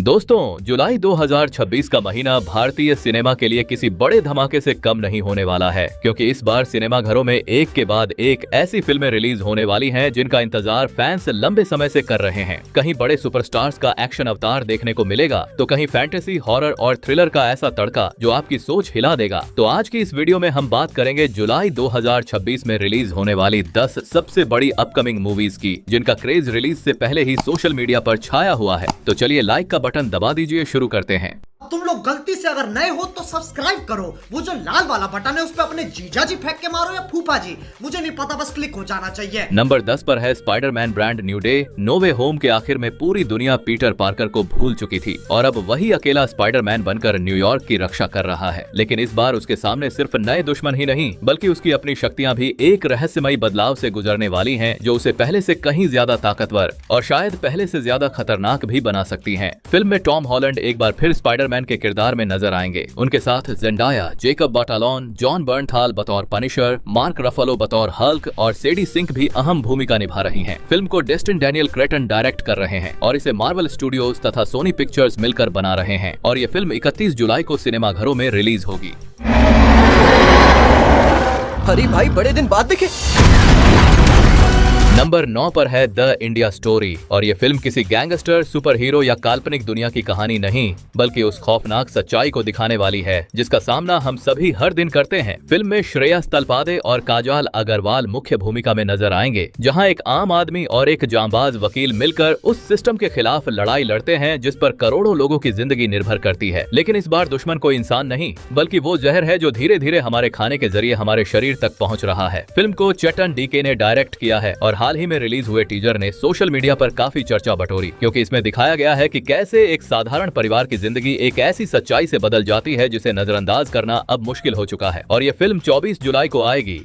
दोस्तों, जुलाई 2026 का महीना भारतीय सिनेमा के लिए किसी बड़े धमाके से कम नहीं होने वाला है, क्योंकि इस बार सिनेमा घरों में एक के बाद एक ऐसी फिल्में रिलीज होने वाली हैं जिनका इंतजार फैंस लंबे समय से कर रहे हैं। कहीं बड़े सुपरस्टार्स का एक्शन अवतार देखने को मिलेगा, तो कहीं फैंटेसी, हॉरर और थ्रिलर का ऐसा तड़का जो आपकी सोच हिला देगा। तो आज की इस वीडियो में हम बात करेंगे जुलाई 2026 में रिलीज होने वाली 10 सबसे बड़ी अपकमिंग मूवीज की, जिनका क्रेज रिलीज से पहले ही सोशल मीडिया पर छाया हुआ है। तो चलिए लाइक का बटन दबा दीजिए, शुरू करते हैं। तुम लोग गलती से अगर नए हो तो सब्सक्राइब करो। वो जो लाल वाला बटन है उस पे अपने जीजा जी फेंक के मारो या फूफा जी, मुझे नहीं पता, बस क्लिक हो जाना चाहिए। नंबर 10 पर है Spiderman brand new day. No way home के आखिर में पूरी दुनिया पीटर पार्कर को भूल चुकी थी और अब वही अकेला स्पाइडरमैन बनकर न्यूयॉर्क की रक्षा कर रहा है। लेकिन इस बार उसके सामने सिर्फ नए दुश्मन ही नहीं, बल्कि उसकी अपनी शक्तियां भी एक रहस्यमयी बदलाव से गुजरने वाली हैं, जो उसे पहले से कहीं ज्यादा ताकतवर और शायद पहले से ज्यादा खतरनाक भी बना सकती हैं। फिल्म में टॉम हॉलैंड एक बार फिर स्पाइडरमैन के किरदार में नजर आएंगे। उनके साथ जेंडाया, जेकब बाटालॉन, जॉन बर्नथाल बतौर पनिशर, मार्क रफलो बतौर हल्क और सेडी सिंक भी अहम भूमिका निभा रही हैं। फिल्म को डेस्टिन डैनियल क्रेटन डायरेक्ट कर रहे हैं और इसे मार्वल स्टूडियोज तथा सोनी पिक्चर्स मिलकर बना रहे हैं और ये फिल्म 31 जुलाई को सिनेमाघरों में रिलीज होगी। अरे भाई, बड़े दिन बाद दिखे। नंबर 9 पर है द इंडिया स्टोरी और ये फिल्म किसी गैंगस्टर, सुपर हीरो या काल्पनिक दुनिया की कहानी नहीं, बल्कि उस खौफनाक सच्चाई को दिखाने वाली है जिसका सामना हम सभी हर दिन करते हैं। फिल्म में श्रेयस तलपादे और काजल अग्रवाल मुख्य भूमिका में नजर आएंगे, जहां एक आम आदमी और एक जांबाज वकील मिलकर उस सिस्टम के खिलाफ लड़ाई लड़ते हैं जिस पर करोड़ों लोगों की जिंदगी निर्भर करती है। लेकिन इस बार दुश्मन कोई इंसान नहीं, बल्कि वो जहर है जो धीरे धीरे हमारे खाने के जरिए हमारे शरीर तक पहुँच रहा है। फिल्म को चेतन डीके ने डायरेक्ट किया है और हाल ही में रिलीज हुए टीजर ने सोशल मीडिया पर काफी चर्चा बटोरी, क्योंकि इसमें दिखाया गया है कि कैसे एक साधारण परिवार की जिंदगी एक ऐसी सच्चाई से बदल जाती है जिसे नजरअंदाज करना अब मुश्किल हो चुका है। और ये फिल्म 24 जुलाई को आएगी।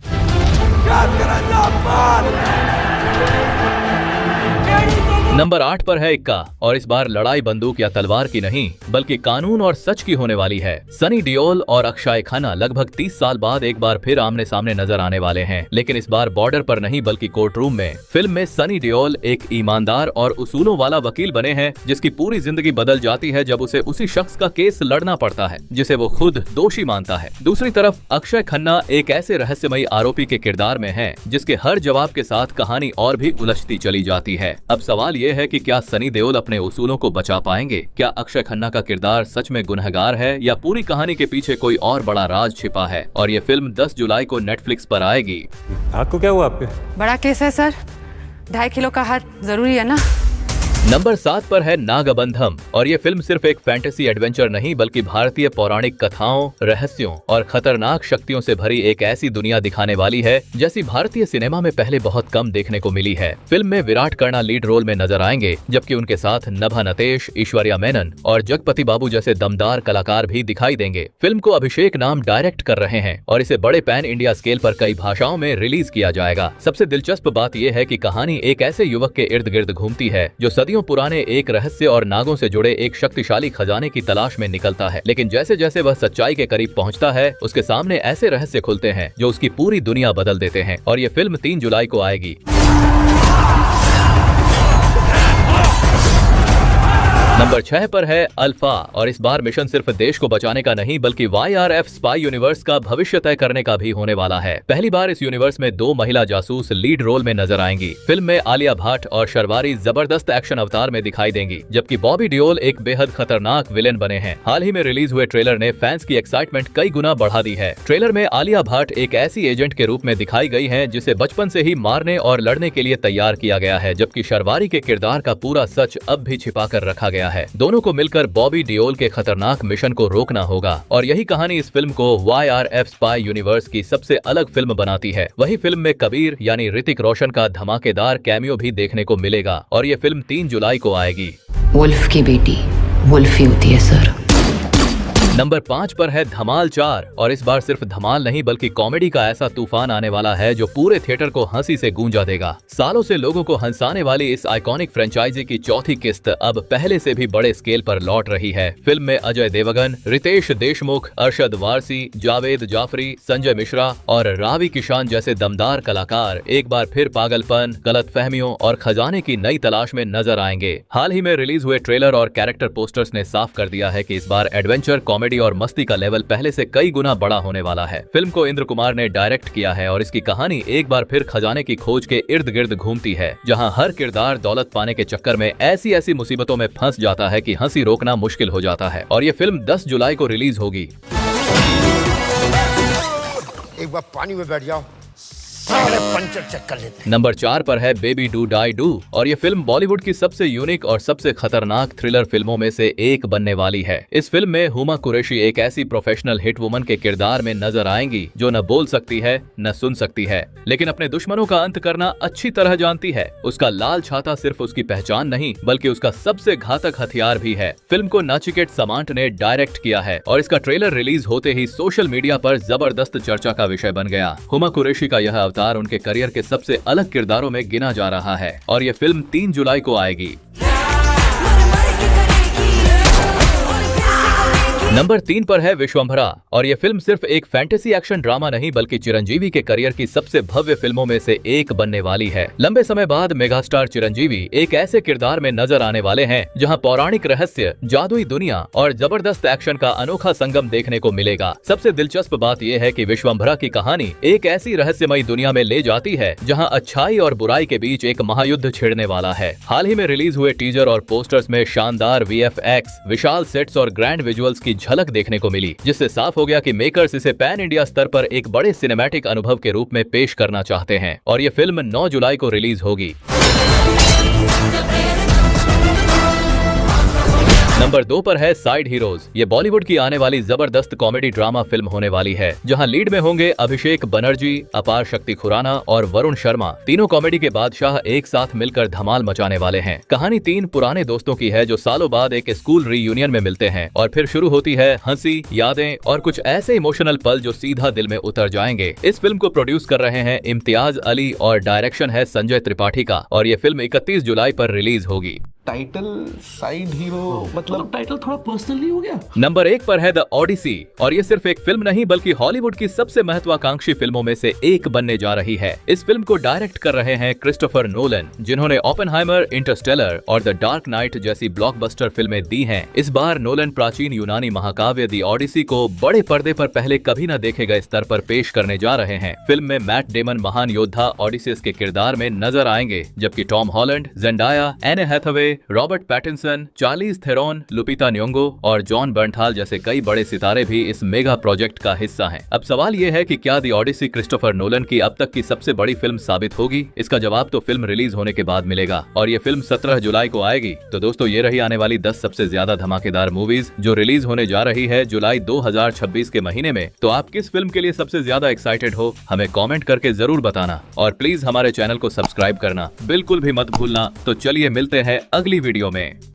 नंबर 8 पर है इक्का और इस बार लड़ाई बंदूक या तलवार की नहीं, बल्कि कानून और सच की होने वाली है। सनी देओल और अक्षय खन्ना लगभग 30 साल बाद एक बार फिर आमने सामने नजर आने वाले हैं, लेकिन इस बार बॉर्डर पर नहीं बल्कि कोर्ट रूम में। फिल्म में सनी देओल एक ईमानदार और उसूलों वाला वकील बने हैं जिसकी पूरी जिंदगी बदल जाती है जब उसे उसी शख्स का केस लड़ना पड़ता है जिसे वो खुद दोषी मानता है। दूसरी तरफ अक्षय खन्ना एक ऐसे रहस्यमयी आरोपी के किरदार में है जिसके हर जवाब के साथ कहानी और भी उलझती चली जाती है। अब सवाल ये है कि क्या सनी देओल अपने उसूलों को बचा पाएंगे? क्या अक्षय खन्ना का किरदार सच में गुनहगार है या पूरी कहानी के पीछे कोई और बड़ा राज छिपा है? और ये फिल्म 10 जुलाई को नेटफ्लिक्स पर आएगी। आपको क्या हुआ? आपके बड़ा केस है सर, 2.5 किलो का हाथ जरूरी है ना। नंबर 7 पर है नागबंधम और ये फिल्म सिर्फ एक फैंटेसी एडवेंचर नहीं, बल्कि भारतीय पौराणिक कथाओं, रहस्यों और खतरनाक शक्तियों से भरी एक ऐसी दुनिया दिखाने वाली है जैसी भारतीय सिनेमा में पहले बहुत कम देखने को मिली है। फिल्म में विराट कर्णा लीड रोल में नजर आएंगे, जबकि उनके साथ नभा नतेश, ऐश्वर्या मेनन और जगपति बाबू जैसे दमदार कलाकार भी दिखाई देंगे। फिल्म को अभिषेक नाम डायरेक्ट कर रहे हैं और इसे बड़े पैन इंडिया स्केल पर कई भाषाओं में रिलीज किया जाएगा। सबसे दिलचस्प बात यह है कि कहानी एक ऐसे युवक के इर्द गिर्द घूमती है जो सदियों पुराने एक रहस्य और नागों से जुड़े एक शक्तिशाली खजाने की तलाश में निकलता है। लेकिन जैसे जैसे वह सच्चाई के करीब पहुंचता है, उसके सामने ऐसे रहस्य खुलते हैं जो उसकी पूरी दुनिया बदल देते हैं। और ये फिल्म 3 जुलाई को आएगी। नंबर 6 पर है अल्फा और इस बार मिशन सिर्फ देश को बचाने का नहीं, बल्कि YRF स्पाई यूनिवर्स का भविष्य तय करने का भी होने वाला है। पहली बार इस यूनिवर्स में 2 महिला जासूस लीड रोल में नजर आएंगी। फिल्म में आलिया भट्ट और शर्वारी जबरदस्त एक्शन अवतार में दिखाई देंगी, जबकि बॉबी देओल एक बेहद खतरनाक विलेन बने हैं। हाल ही में रिलीज हुए ट्रेलर ने फैंस की एक्साइटमेंट कई गुना बढ़ा दी है। ट्रेलर में आलिया भट्ट एक ऐसी एजेंट के रूप में दिखाई गई है जिसे बचपन से ही मारने और लड़ने के लिए तैयार किया गया है, जबकि शर्वारी के किरदार का पूरा सच अब भी छिपा कर रखा गया है। दोनों को मिलकर बॉबी देओल के खतरनाक मिशन को रोकना होगा और यही कहानी इस फिल्म को YRF स्पाई यूनिवर्स की सबसे अलग फिल्म बनाती है। वही फिल्म में कबीर यानी ऋतिक रोशन का धमाकेदार कैमियो भी देखने को मिलेगा और ये फिल्म 3 जुलाई को आएगी। वुल्फ की बेटी वुल्फ ही होती है सर। नंबर 5 पर है धमाल 4 और इस बार सिर्फ धमाल नहीं बल्कि कॉमेडी का ऐसा तूफान आने वाला है जो पूरे थिएटर को हंसी से गूंजा देगा। सालों से लोगों को हंसाने वाली इस आइकॉनिक फ्रेंचाइजी की चौथी किस्त अब पहले से भी बड़े स्केल पर लौट रही है। फिल्म में अजय देवगन, रितेश देशमुख, अरशद वारसी, जावेद जाफरी, संजय मिश्रा और रावी किशान जैसे दमदार कलाकार एक बार फिर पागलपन, गलतफहमियों और खजाने की नई तलाश में नजर आएंगे। हाल ही में रिलीज हुए ट्रेलर और कैरेक्टर पोस्टर्स ने साफ कर दिया है कि इस बार एडवेंचर, कॉमेडी और मस्ती का लेवल पहले से कई गुना बड़ा होने वाला है। फिल्म को इंद्र कुमार ने डायरेक्ट किया है और इसकी कहानी एक बार फिर खजाने की खोज के इर्द गिर्द घूमती है, जहां हर किरदार दौलत पाने के चक्कर में ऐसी मुसीबतों में फंस जाता है कि हंसी रोकना मुश्किल हो जाता है। और ये फिल्म 10 जुलाई को रिलीज होगी। एक बार पानी में बैठ जाओ, सारे पंचर चेक कर लेते हैं। नंबर 4 पर है बेबी डू डाई डू और ये फिल्म बॉलीवुड की सबसे यूनिक और सबसे खतरनाक थ्रिलर फिल्मों में से एक बनने वाली है। इस फिल्म में हुमा कुरैशी एक ऐसी प्रोफेशनल हिट वुमन के किरदार में नजर आएंगी जो न बोल सकती है न सुन सकती है, लेकिन अपने दुश्मनों का अंत करना अच्छी तरह जानती है। उसका लाल छाता सिर्फ उसकी पहचान नहीं बल्कि उसका सबसे घातक हथियार भी है। फिल्म को नचिकेत समांट ने डायरेक्ट किया है और इसका ट्रेलर रिलीज होते ही सोशल मीडिया पर जबरदस्त चर्चा का विषय बन गया। हुमा कुरैशी का यह अवतार उनके करियर के सबसे अलग किरदारों में गिना जा रहा है और ये फिल्म 3 जुलाई को आएगी। नंबर 3 पर है विश्वम्भरा और ये फिल्म सिर्फ एक फैंटेसी एक्शन ड्रामा नहीं बल्कि चिरंजीवी के करियर की सबसे भव्य फिल्मों में से एक बनने वाली है। लंबे समय बाद मेगास्टार चिरंजीवी एक ऐसे किरदार में नजर आने वाले हैं जहां पौराणिक रहस्य, जादुई दुनिया और जबरदस्त एक्शन का अनोखा संगम देखने को मिलेगा। सबसे दिलचस्प बात यह है कि विश्वम्भरा की कहानी एक ऐसी रहस्यमयी दुनिया में ले जाती है जहाँ अच्छाई और बुराई के बीच एक महायुद्ध छिड़ने वाला है। हाल ही में रिलीज हुए टीजर और पोस्टर्स में शानदार VFX, विशाल सेट्स और ग्रैंड विजुअल्स की झलक देखने को मिली, जिससे साफ हो गया कि मेकर्स इसे पैन इंडिया स्तर पर एक बड़े सिनेमैटिक अनुभव के रूप में पेश करना चाहते हैं और ये फिल्म 9 जुलाई को रिलीज होगी। नंबर 2 पर है साइड हीरोज। ये बॉलीवुड की आने वाली जबरदस्त कॉमेडी ड्रामा फिल्म होने वाली है, जहां लीड में होंगे अभिषेक बनर्जी, अपार शक्ति खुराना और वरुण शर्मा। तीनों कॉमेडी के बादशाह एक साथ मिलकर धमाल मचाने वाले हैं। कहानी 3 पुराने दोस्तों की है जो सालों बाद एक स्कूल रीयूनियन में मिलते हैं और फिर शुरू होती है हंसी, यादें और कुछ ऐसे इमोशनल पल जो सीधा दिल में उतर जाएंगे। इस फिल्म को प्रोड्यूस कर रहे हैं इम्तियाज अली और डायरेक्शन है संजय त्रिपाठी का और ये फिल्म 31 जुलाई पर रिलीज होगी। टाइटल साइड हीरो मतलब टाइटल थोड़ा पर्सनल नहीं हो गया। नंबर 1 पर है द ओडिसी और ये सिर्फ एक फिल्म नहीं बल्कि हॉलीवुड की सबसे महत्वाकांक्षी फिल्मों में से एक बनने जा रही है। इस फिल्म को डायरेक्ट कर रहे हैं क्रिस्टोफर नोलन, जिन्होंने ओपेनहाइमर, इंटरस्टेलर और द डार्क नाइट जैसी ब्लॉकबस्टर फिल्में दी हैं। इस बार नोलन प्राचीन यूनानी महाकाव्य द ओडिसी को बड़े पर्दे पर पहले कभी न देखे गए स्तर पर पेश करने जा रहे हैं। फिल्म में मैट डेमन महान योद्धा ओडिसियस के किरदार में नजर आएंगे, जबकि Tom Holland, Zendaya, Anne Hathaway, Robert Pattinson, Charlize Theron, Lupita Nyong'o और जॉन बर्नथाल जैसे कई बड़े सितारे भी इस मेगा प्रोजेक्ट का हिस्सा हैं। अब सवाल ये है कि क्या द ओडिसी क्रिस्टोफर नोलन की अब तक की सबसे बड़ी फिल्म साबित होगी? इसका जवाब तो फिल्म रिलीज होने के बाद मिलेगा और ये फिल्म 17 जुलाई को आएगी। तो दोस्तों, ये रही आने वाली 10 सबसे ज्यादा धमाकेदार मूवीज जो रिलीज होने जा रही है जुलाई 2026 के महीने में। तो आप किस फिल्म के लिए सबसे ज्यादा एक्साइटेड हो, हमें कॉमेंट करके जरूर बताना और प्लीज हमारे चैनल को सब्सक्राइब करना बिल्कुल भी मत भूलना। तो चलिए मिलते हैं अगली वीडियो में।